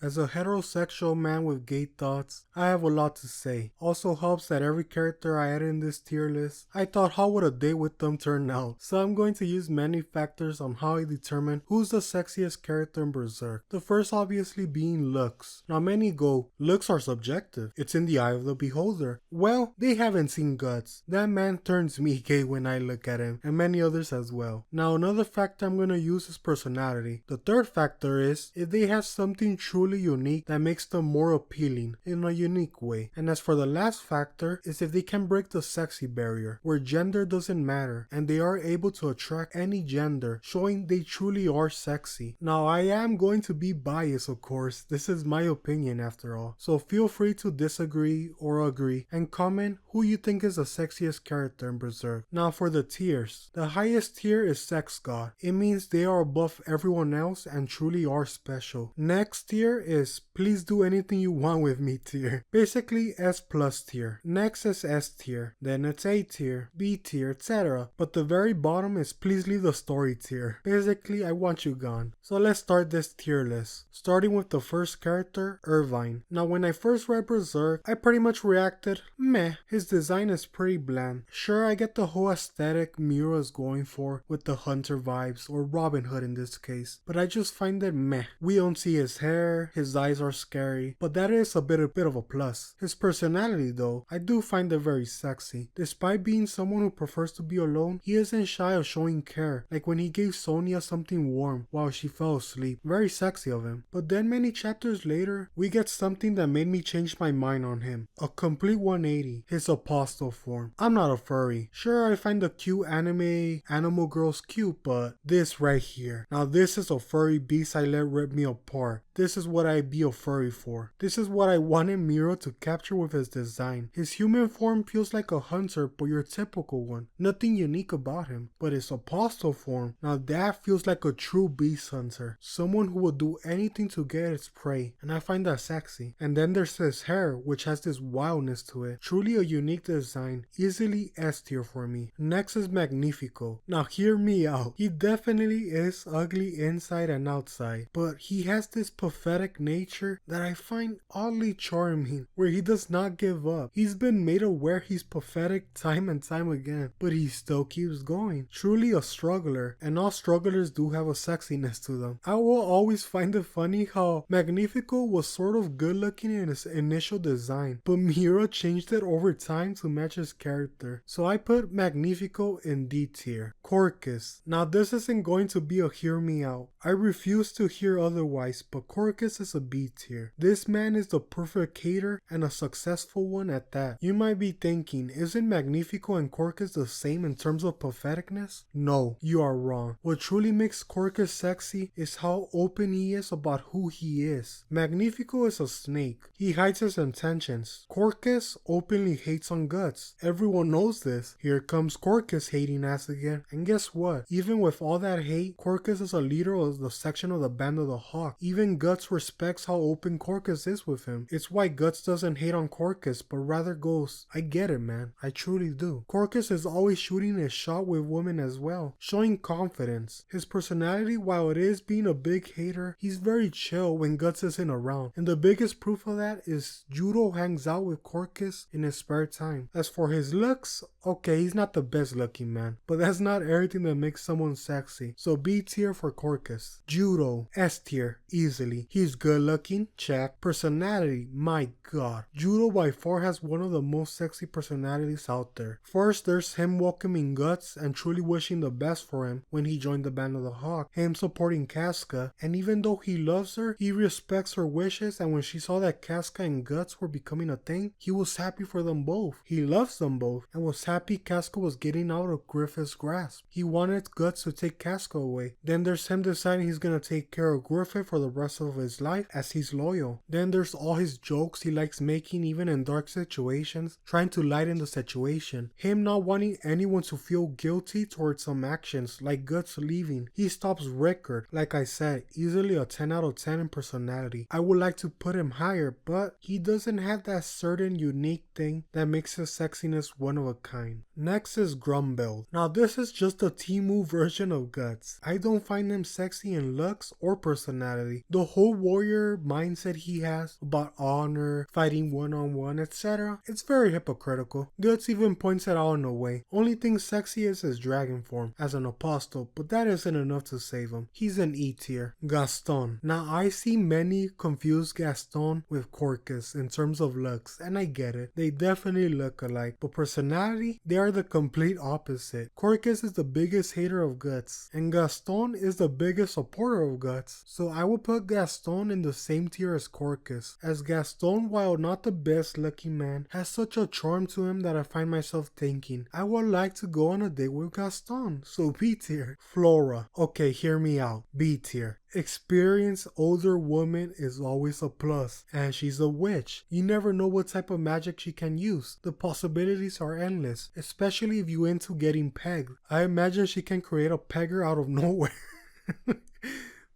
As a heterosexual man with gay thoughts, I have a lot to say. Also helps that every character I add in this tier list, I thought how would a date with them turn out. So I'm going to use many factors on how I determine who's the sexiest character in Berserk. The first obviously being looks. Now many go, looks are subjective. It's in the eye of the beholder. Well, they haven't seen Guts. That man turns me gay when I look at him, and many others as well. Now another factor I'm going to use is personality. The third factor is if they have something truly unique that makes them more appealing in a unique way. And as for the last factor is if they can break the sexy barrier, where gender doesn't matter and they are able to attract any gender, showing they truly are sexy. Now I am going to be biased, of course, this is my opinion after all, so feel free to disagree or agree and comment who you think is the sexiest character in Berserk. Now for the tiers, the highest tier is sex god. It means they are above everyone else and truly are special. Next tier is please do anything you want with me tier. Basically S plus tier. Next is S tier. Then it's A tier, B tier, etc. But the very bottom is please leave the story tier. Basically I want you gone. So let's start this tier list. Starting with the first character, Irvine. Now when I first read Berserk, I pretty much reacted, meh, his design is pretty bland. Sure, I get the whole aesthetic Miura is going for with the hunter vibes, or Robin Hood in this case, but I just find it meh. We don't see his hair, his eyes are scary, but that is a bit of a plus. His personality though, I do find it very sexy. Despite being someone who prefers to be alone, he isn't shy of showing care, like when he gave Sonya something warm while she fell asleep. Very sexy of him. But then many chapters later, we get something that made me change my mind on him. A complete 180, his apostle form. I'm not a furry. Sure, I find the cute anime animal girls cute, but this right here. Now this is a furry beast I let rip me apart. This is what I'd be a furry for. This is what I wanted Miro to capture with his design. His human form feels like a hunter, but your typical one. Nothing unique about him. But his apostle form, now that feels like a true beast hunter. Someone who will do anything to get its prey. And I find that sexy. And then there's his hair, which has this wildness to it. Truly a unique design. Easily S tier for me. Next is Magnifico. Now hear me out. He definitely is ugly inside and outside. But he has this pathetic nature that I find oddly charming, where he does not give up. He's been made aware he's pathetic time and time again, but he still keeps going. Truly a struggler, and all strugglers do have a sexiness to them. I will always find it funny how Magnifico was sort of good looking in his initial design, but Miura changed it over time to match his character. So I put Magnifico in D tier. Corcus. Now this isn't going to be a hear me out. I refuse to hear otherwise, but Corcus is a B tier. This man is the perfect hater and a successful one at that. You might be thinking, isn't Magnifico and Corcus the same in terms of patheticness? No, you are wrong. What truly makes Corcus sexy is how open he is about who he is. Magnifico is a snake. He hides his intentions. Corcus openly hates on Guts. Everyone knows this. Here comes Corcus hating ass again. And guess what? Even with all that hate, Corcus is a leader of the section of the Band of the Hawk. Even Guts respects how open Corcus is with him. It's why Guts doesn't hate on Corcus, but rather goes, I get it, man. I truly do. Corcus is always shooting his shot with women as well, showing confidence. His personality, while it is being a big hater, he's very chill when Guts isn't around. And the biggest proof of that is Judo hangs out with Corcus in his spare time. As for his looks, okay, he's not the best looking man, but that's not everything that makes someone sexy. So B tier for Corcus. Judo, S tier, easily. He's good looking, check. Personality, my god. Judo by far has one of the most sexy personalities out there. First, there's him welcoming Guts and truly wishing the best for him when he joined the Band of the Hawk. Him supporting Casca, and even though he loves her, he respects her wishes, and when she saw that Casca and Guts were becoming a thing, he was happy for them both. He loves them both, and was happy Casca was getting out of Griffith's grasp. He wanted Guts to take Casca away. Then there's him deciding he's gonna take care of Griffith for the rest of his life as he's loyal. Then there's all his jokes he likes making even in dark situations, trying to lighten the situation. Him not wanting anyone to feel guilty towards some actions, like Guts leaving. He stops Rickard. Like I said, easily a 10 out of 10 in personality. I would like to put him higher, but he doesn't have that certain unique thing that makes his sexiness one of a kind. Next is Grumbuild. Now this is just a Temu version of Guts. I don't find him sexy in looks or personality. The whole warrior mindset he has about honor, fighting one-on-one, etc. It's very hypocritical. Guts even points it out in a way. Only thing sexy is his dragon form as an apostle, but that isn't enough to save him. He's an E tier. Gaston. Now I see many confuse Gaston with Corcus in terms of looks, and I get it. They definitely look alike, but personality, they are the complete opposite. Corcus is the biggest hater of Guts, and Gaston is the biggest supporter of Guts. So I would put Gaston in the same tier as Corcus, as Gaston, while not the best looking man, has such a charm to him that I find myself thinking, I would like to go on a date with Gaston. So B tier. Flora. Okay, hear me out. B tier. Experienced older woman is always a plus, and she's a witch. You never know what type of magic she can use. The possibilities are endless, especially if you into getting pegged. I imagine she can create a pegger out of nowhere.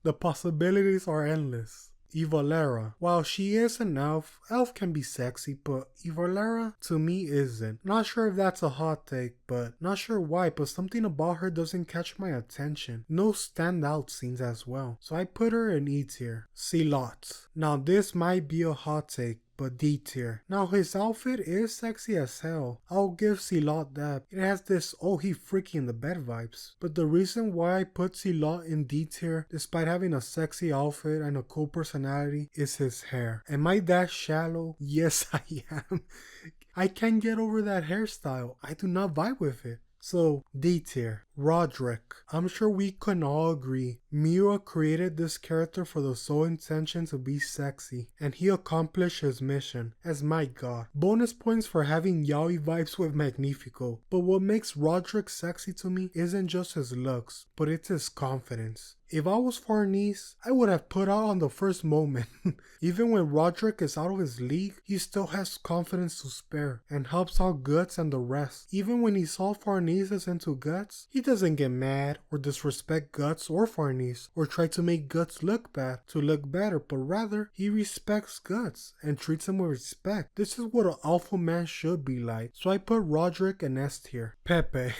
The possibilities are endless. Evalera. While she is an elf, elf can be sexy, but Evalera to me isn't. Not sure if that's a hot take, but not sure why, but something about her doesn't catch my attention. No standout scenes as well, so I put her in E tier. Silot. Now this might be a hot take, but D tier. Now his outfit is sexy as hell. I'll give Silot that. It has this oh he freaky in the bed vibes. But the reason why I put Silot in D tier, despite having a sexy outfit and a cool personality, is his hair. Am I that shallow? Yes I am. I can't get over that hairstyle. I do not vibe with it. So, D tier. Roderick. I'm sure we can all agree, Miura created this character for the sole intention to be sexy, and he accomplished his mission, as my god. Bonus points for having yaoi vibes with Magnifico, but what makes Roderick sexy to me isn't just his looks, but it's his confidence. If I was Farnese, I would have put out on the first moment. Even when Roderick is out of his league, he still has confidence to spare, and helps out Guts and the rest. Even when he saw Farnese is into Guts, he doesn't get mad or disrespect Guts or Farnese, or try to make Guts look bad to look better, but rather, he respects Guts and treats him with respect. This is what an alpha man should be like, so I put Roderick in S tier. Pepe.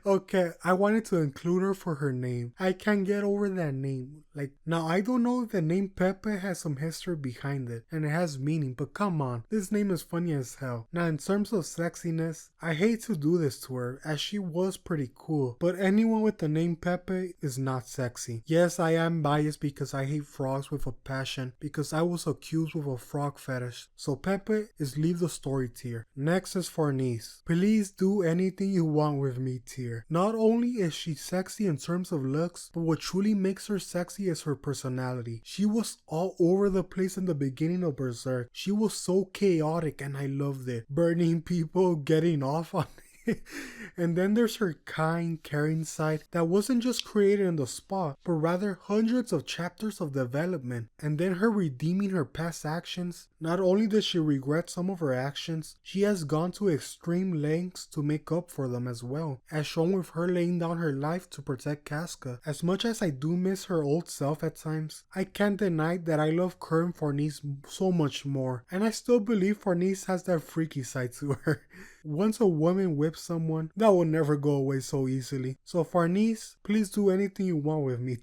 Okay, I wanted to include her for her name. I can't get over that name. Like, now I don't know if the name Pepe has some history behind it and it has meaning, but come on, this name is funny as hell. Now in terms of sexiness, I hate to do this to her as she was pretty cool, but anyone with the name Pepe is not sexy. Yes, I am biased because I hate frogs with a passion because I was accused with a frog fetish. So Pepe is leave the story tier. Next is Farnese. Please do anything you want with me tier. Not only is she sexy in terms of looks, but what truly makes her sexy is her personality. She was all over the place in the beginning of Berserk. She was so chaotic and I loved it. Burning people, getting off on it. And then there's her kind, caring side that wasn't just created in the spot, but rather hundreds of chapters of development. And then her redeeming her past actions. Not only does she regret some of her actions, she has gone to extreme lengths to make up for them as well, as shown with her laying down her life to protect Casca. As much as I do miss her old self at times, I can't deny that I love current Farnese so much more, and I still believe Farnese has that freaky side to her. Once a woman whips someone, that will never go away so easily. So Farnese, please do anything you want with me,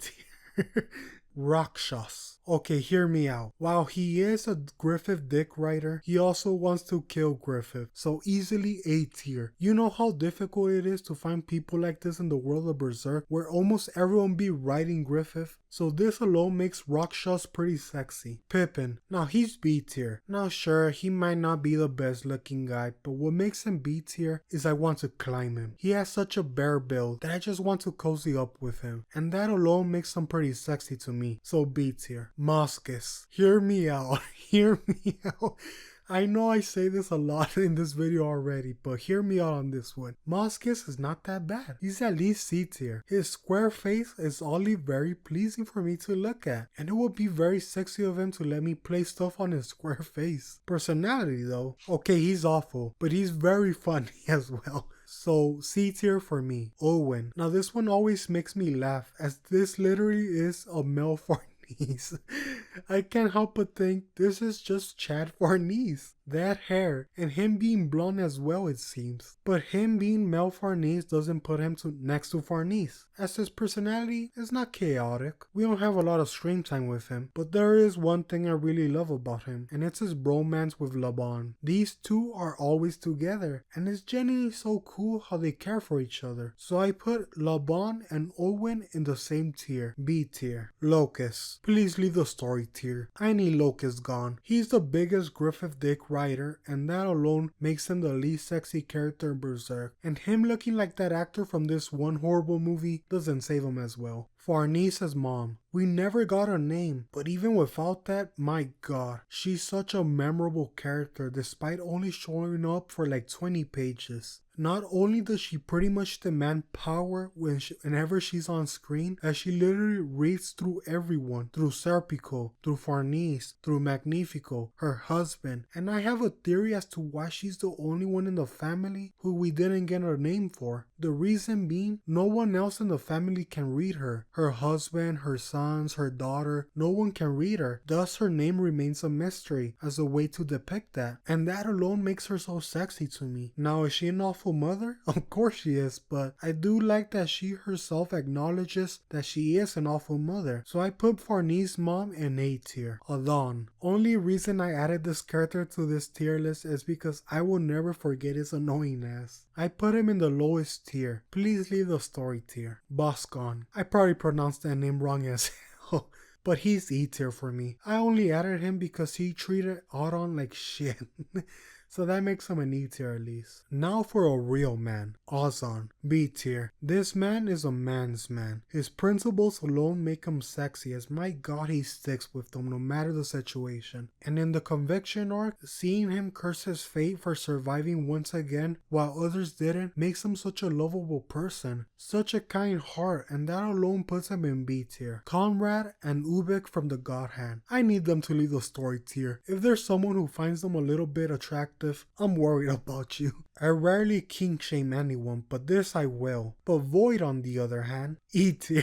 dear. Rakshas. Okay, hear me out. While he is a Griffith dick writer, he also wants to kill Griffith, so easily A tier. You know how difficult it is to find people like this in the world of Berserk, where almost everyone be writing Griffith? So this alone makes Rakshas pretty sexy. Pippin. Now he's B tier. Now sure, he might not be the best looking guy, but what makes him B tier is I want to climb him. He has such a bear build that I just want to cozy up with him, and that alone makes him pretty sexy to me, so B tier. Moscus. Hear me out. Hear me out. I know I say this a lot in this video already, but hear me out on this one. Moscus is not that bad. He's at least C tier. His square face is only very pleasing for me to look at, and it would be very sexy of him to let me play stuff on his square face. Personality though, okay, he's awful, but he's very funny as well. So C tier for me. Owen. Now this one always makes me laugh, as this literally is a male Farnese. I can't help but think this is just Chad Farnese. That hair, and him being blonde as well it seems. But him being Mel Farnese doesn't put him next to Farnese, as his personality is not chaotic. We don't have a lot of screen time with him, but there is one thing I really love about him, and it's his bromance with LeBon. These two are always together, and it's genuinely so cool how they care for each other. So I put LeBon and Owen in the same tier, B tier. Locust. Please leave the story tier. I need Locust gone. He's the biggest Griffith Dick writer, and that alone makes him the least sexy character in Berserk. And him looking like that actor from this one horrible movie doesn't save him as well. Farnese's mom. We never got a name, but even without that, my god, she's such a memorable character despite only showing up for like 20 pages. Not only does she pretty much demand power whenever she's on screen, as she literally reads through everyone, through Serpico, through Farnese, through Magnifico, her husband, and I have a theory as to why she's the only one in the family who we didn't get a name for. The reason being, no one else in the family can read her. Her husband, her sons, her daughter, no one can read her. Thus her name remains a mystery as a way to depict that. And that alone makes her so sexy to me. Now, is she an awful mother? Of course she is, but I do like that she herself acknowledges that she is an awful mother. So I put Farnese's mom in A tier. Adon. Only reason I added this character to this tier list is because I will never forget his annoying ass. I put him in the lowest tier. Please leave the story tier. Boscon. I probably pronounced that name wrong as hell, but he's E tier for me. I only added him because he treated Adon like shit. So that makes him an E tier at least. Now for a real man, Ozon, B tier. This man is a man's man. His principles alone make him sexy, as my god he sticks with them no matter the situation. And in the conviction arc, seeing him curse his fate for surviving once again while others didn't makes him such a lovable person. Such a kind heart, and that alone puts him in B tier. Conrad and Ubik from the God Hand. I need them to leave the story tier. If there's someone who finds them a little bit attractive, I'm worried about you. I rarely kink shame anyone, but this I will. But Void on the other hand, E tier.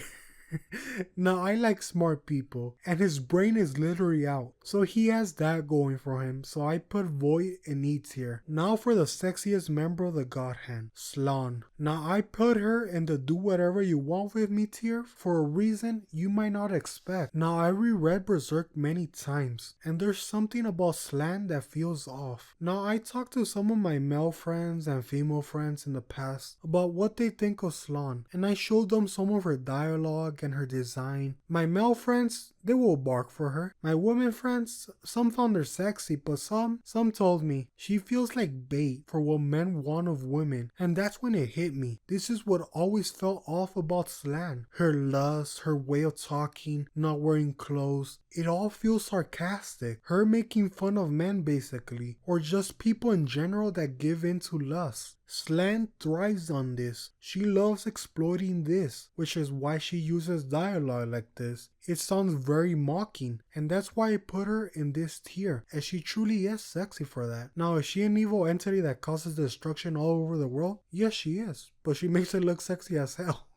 Now I like smart people, and his brain is literally out, so he has that going for him, so I put Void in E tier. Now for the sexiest member of the God Hand, Slan. Now I put her in the do whatever you want with me tier for a reason you might not expect. Now I reread Berserk many times, and there's something about Slan that feels off. Now I talked to some of my male friends and female friends in the past about what they think of Slan, and I showed them some of her dialogue and her design. My male friends, they will bark for her. My women friends, some found her sexy, but some told me she feels like bait for what men want of women, and that's when it hit me. This is what always felt off about Slan. Her lust, her way of talking, not wearing clothes, it all feels sarcastic. Her making fun of men basically, or just people in general that give in to lust. Slan thrives on this. She loves exploiting this, which is why she uses dialogue like this. It sounds very mocking, and that's why I put her in this tier, as she truly is sexy for that. Now, is she an evil entity that causes destruction all over the world? Yes, she is, but she makes it look sexy as hell.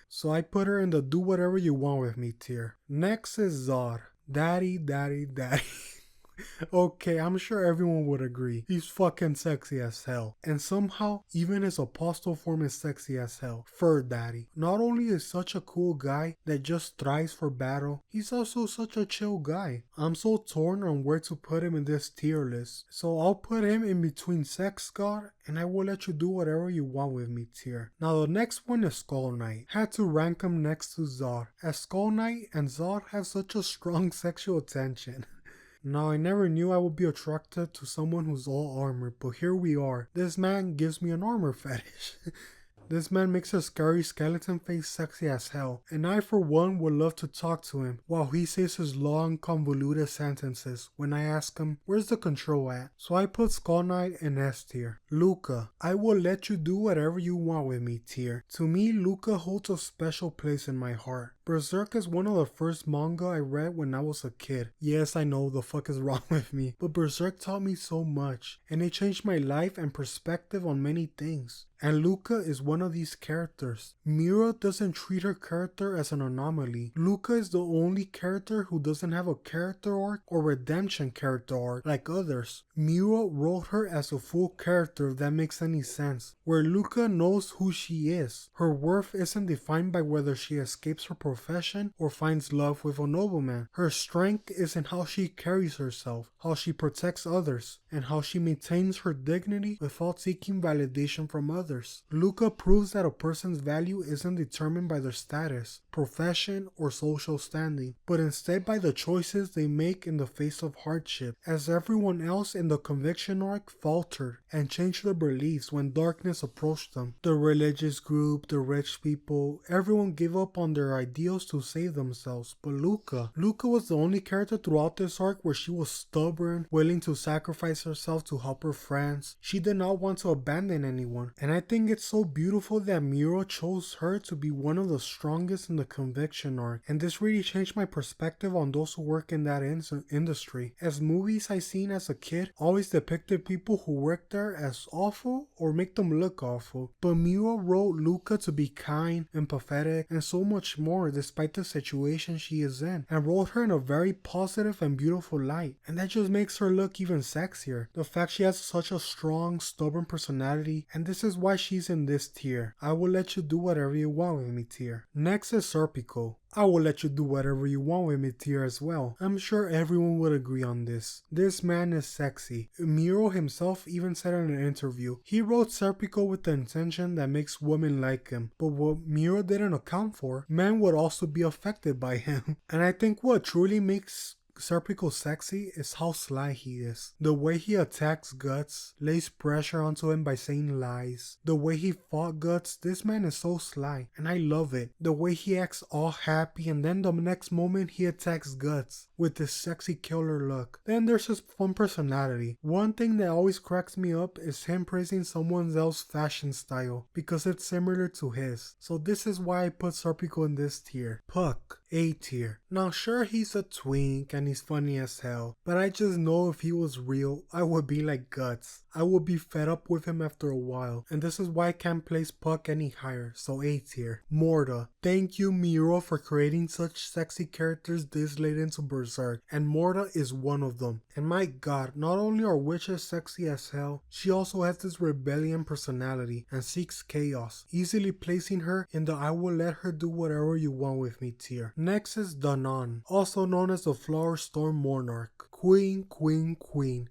So I put her in the do whatever you want with me tier. Next is Zod. Daddy, daddy, daddy. Okay, I'm sure everyone would agree. He's fucking sexy as hell. And somehow, even his apostle form is sexy as hell. Fur Daddy. Not only is such a cool guy that just thrives for battle, he's also such a chill guy. I'm so torn on where to put him in this tier list. So I'll put him in between Sex God and I will let you do whatever you want with me tier. Now the next one is Skull Knight. Had to rank him next to Zod, as Skull Knight and Zod have such a strong sexual tension. Now, I never knew I would be attracted to someone who's all armor, but here we are. This man gives me an armor fetish. This man makes a scary skeleton face sexy as hell, and I for one would love to talk to him while he says his long convoluted sentences when I ask him, where's the control at? So I put Skull Knight in S tier. Luca, I will let you do whatever you want with me tier. To me, Luca holds a special place in my heart. Berserk is one of the first manga I read when I was a kid. Yes, I know, the fuck is wrong with me, but Berserk taught me so much, and it changed my life and perspective on many things. And Luca is one one of these characters. Mira doesn't treat her character as an anomaly. Luca is the only character who doesn't have a character arc or redemption character arc like others. Mira wrote her as a full character, if that makes any sense, where Luca knows who she is. Her worth isn't defined by whether she escapes her profession or finds love with a nobleman. Her strength is in how she carries herself, how she protects others, and how she maintains her dignity without seeking validation from others. Luca proves that a person's value isn't determined by their status, profession, or social standing, but instead by the choices they make in the face of hardship. As everyone else in the conviction arc faltered and changed their beliefs when darkness approached them. The religious group, the rich people, everyone gave up on their ideals to save themselves. But Luca was the only character throughout this arc where she was stubborn, willing to sacrifice herself to help her friends. She did not want to abandon anyone. And I think it's so beautiful that Miro chose her to be one of the strongest in the conviction arc. And this really changed my perspective on those who work in that industry. As movies I seen as a kid always depicted people who work there as awful or make them look awful. But Miro wrote Luca to be kind, empathetic, and so much more despite the situation she is in, and wrote her in a very positive and beautiful light. And that just makes her look even sexier. The fact she has such a strong, stubborn personality, and this is why she's in this tier. I will let you do whatever you want with me tier. Next is Serpico. I will let you do whatever you want with me tier as well. I'm sure everyone would agree on this. This man is sexy. Miro himself even said in an interview, he wrote Serpico with the intention that makes women like him, but what Miro didn't account for, men would also be affected by him. And I think what truly makes Serpico sexy is how sly he is. The way he attacks Guts, lays pressure onto him by saying lies. The way he fought Guts, this man is so sly, and I love it. The way he acts all happy and then the next moment he attacks Guts with this sexy killer look. Then there's his fun personality. One thing that always cracks me up is him praising someone else's fashion style because it's similar to his. So this is why I put Serpico in this tier. Puck, A tier. Now sure he's a twink and he's funny as hell, but I just know if he was real, I would be like Guts. I would be fed up with him after a while, and this is why I can't place Puck any higher, so A tier. Morta. Thank you Miro for creating such sexy characters this late into Berserk, and Morta is one of them. And my god, not only are witches sexy as hell, she also has this rebellion personality and seeks chaos, easily placing her in the I will let her do whatever you want with me tier. Next is Danan, also known as the Flower Storm Monarch. Queen.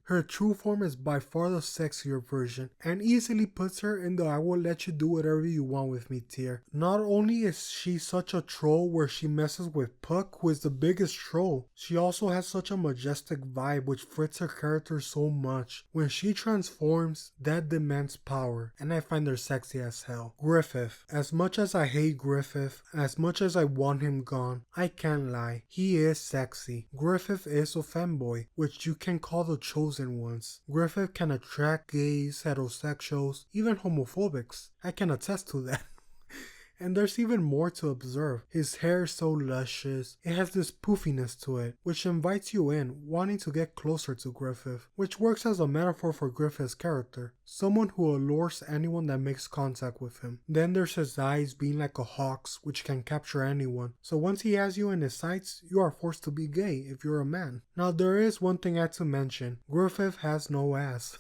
Her true form is by far the sexier version and easily puts her in the I will let you do whatever you want with me tier. Not only is she such a troll where she messes with Puck, who is the biggest troll, she also has such a majestic vibe which fits her character so much. When she transforms, that demands power, and I find her sexy as hell. Griffith. As much as I hate Griffith, as much as I want him gone, I can't lie, he is sexy. Griffith is a femboy, which you can call the chosen ones. Griffith can attract gays, heterosexuals, even homophobics. I can attest to that. And there's even more to observe. His hair is so luscious, it has this poofiness to it, which invites you in, wanting to get closer to Griffith, which works as a metaphor for Griffith's character, someone who allures anyone that makes contact with him. Then there's his eyes being like a hawk's, which can capture anyone, so once he has you in his sights, you are forced to be gay if you're a man. Now there is one thing I had to mention, Griffith has no ass.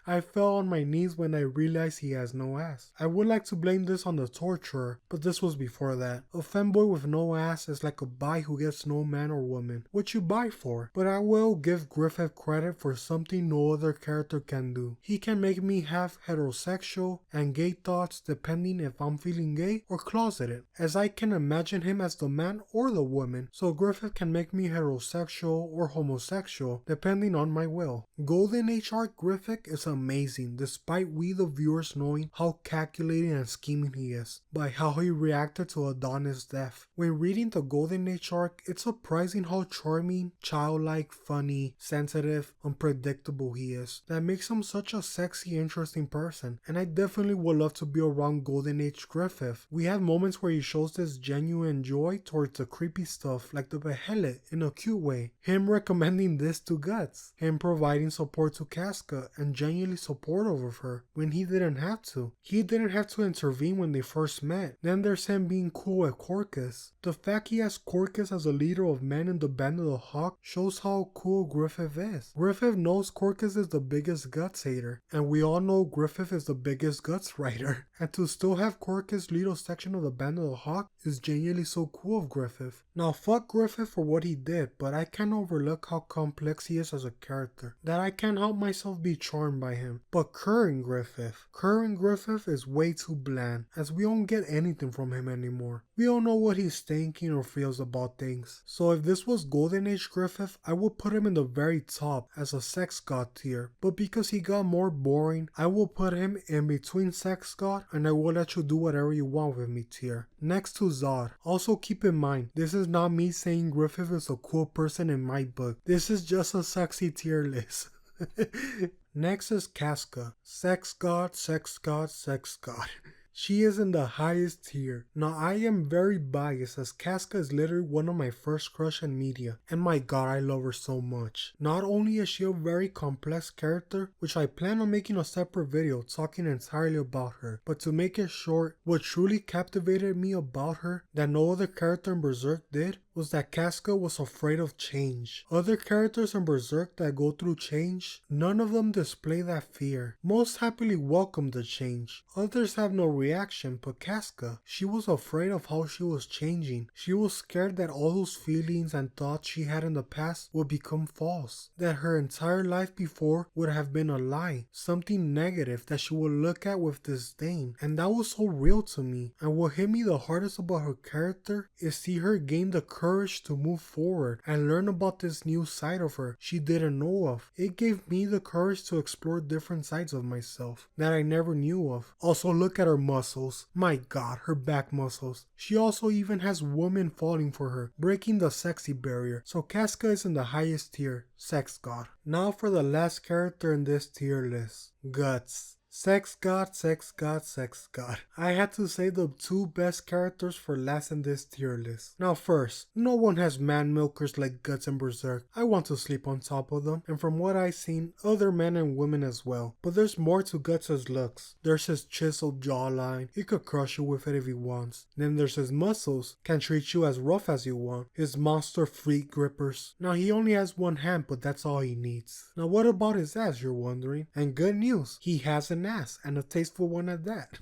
I fell on my knees when I realized he has no ass. I would like to blame this on the torturer, but this was before that. A femboy with no ass is like a bi who gets no man or woman, which you bi for. But I will give Griffith credit for something no other character can do. He can make me have heterosexual and gay thoughts depending if I'm feeling gay or closeted, as I can imagine him as the man or the woman, so Griffith can make me heterosexual or homosexual depending on my will. Golden Age arc Griffith is amazing, despite we the viewers knowing how calculating and scheming he is, by how he reacted to Adonis' death. When reading the Golden Age arc, it's surprising how charming, childlike, funny, sensitive, unpredictable he is. That makes him such a sexy, interesting person, and I definitely would love to be around Golden Age Griffith. We have moments where he shows this genuine joy towards the creepy stuff like the Behelit in a cute way, him recommending this to Guts, him providing support to Casca, and genuinely genuinely supportive of her when he didn't have to. He didn't have to intervene when they first met. Then there's him being cool with Corcus. The fact he has Corcus as a leader of men in the Band of the Hawk shows how cool Griffith is. Griffith knows Corcus is the biggest Guts hater, and we all know Griffith is the biggest Guts writer. And to still have Corcus lead a section of the Band of the Hawk is genuinely so cool of Griffith. Now fuck Griffith for what he did, but I can't overlook how complex he is as a character, that I can't help myself be charmed by him. But current Griffith is way too bland, as we don't get anything from him anymore. We don't know what he's thinking or feels about things. So if this was Golden Age Griffith, I would put him in the very top as a sex god tier, but because he got more boring, I will put him in between sex god and I will let you do whatever you want with me tier. Next to Zod. Also keep in mind, this is not me saying Griffith is a cool person in my book. This is just a sexy tier list. Next is Casca. Sex god, sex god, sex god. She is in the highest tier. Now I am very biased as Casca is literally one of my first crush in media, and my god I love her so much. Not only is she a very complex character, which I plan on making a separate video talking entirely about her, but to make it short, what truly captivated me about her that no other character in Berserk did was that Casca was afraid of change. Other characters in Berserk that go through change, none of them display that fear. Most happily welcome the change. Others have no reaction, but Casca, she was afraid of how she was changing. She was scared that all those feelings and thoughts she had in the past would become false. That her entire life before would have been a lie. Something negative that she would look at with disdain. And that was so real to me. And what hit me the hardest about her character is see her gain the courage to move forward and learn about this new side of her she didn't know of. It gave me the courage to explore different sides of myself that I never knew of. Also look at her muscles. My god, her back muscles. She also even has women falling for her, breaking the sexy barrier. So Casca is in the highest tier, sex god. Now for the last character in this tier list, Guts. Sex god, sex god, sex god. I had to say the two best characters for last in this tier list. Now first, no one has man milkers like Guts and Berserk. I want to sleep on top of them, and from what I've seen, other men and women as well. But there's more to Guts' looks. There's his chiseled jawline, he could crush you with it if he wants. Then there's his muscles, can treat you as rough as you want. His monster feet grippers. Now he only has one hand, but that's all he needs. Now what about his ass, you're wondering? And good news, he has an ass, and a tasteful one at that.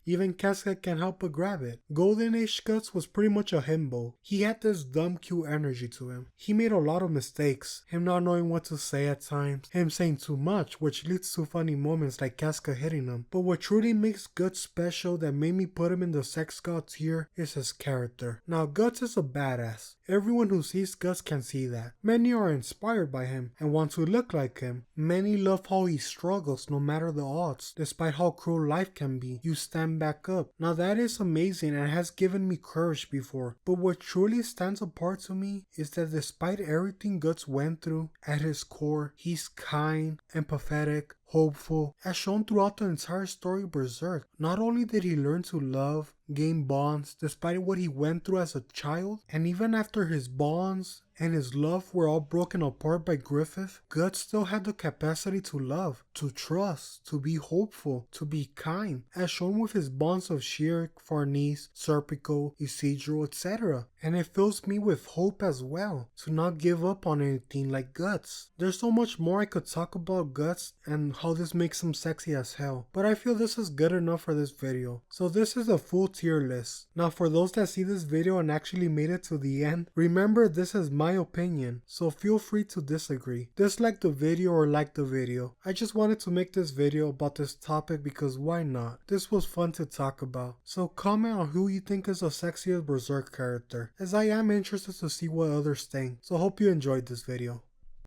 Even Casca can't help but grab it. Golden Age Guts was pretty much a himbo. He had this dumb cute energy to him. He made a lot of mistakes, him not knowing what to say at times, him saying too much, which leads to funny moments like Casca hitting him. But what truly makes Guts special that made me put him in the sex god tier is his character. Now Guts is a badass. Everyone who sees Guts can see that. Many are inspired by him and want to look like him. Many love how he struggles no matter the odds. Despite how cruel life can be, you stand back up. Now that is amazing and has given me courage before. But what truly stands apart to me is that despite everything Guts went through, at his core, he's kind, empathetic, hopeful, as shown throughout the entire story of Berserk. Not only did he learn to love, gain bonds, despite what he went through as a child, and even after his bonds and his love were all broken apart by Griffith, Guts still had the capacity to love, to trust, to be hopeful, to be kind, as shown with his bonds of Shirk, Farnese, Serpico, Isidro, etc. And it fills me with hope as well, to not give up on anything like Guts. There's so much more I could talk about Guts and how this makes him sexy as hell, but I feel this is good enough for this video. So this is a full tier list. Now for those that see this video and actually made it to the end, remember this is my opinion, so feel free to disagree. Dislike the video or like the video. I just wanted to make this video about this topic because why not? This was fun to talk about. So comment on who you think is the sexiest Berserk character, as I am interested to see what others think. So hope you enjoyed this video.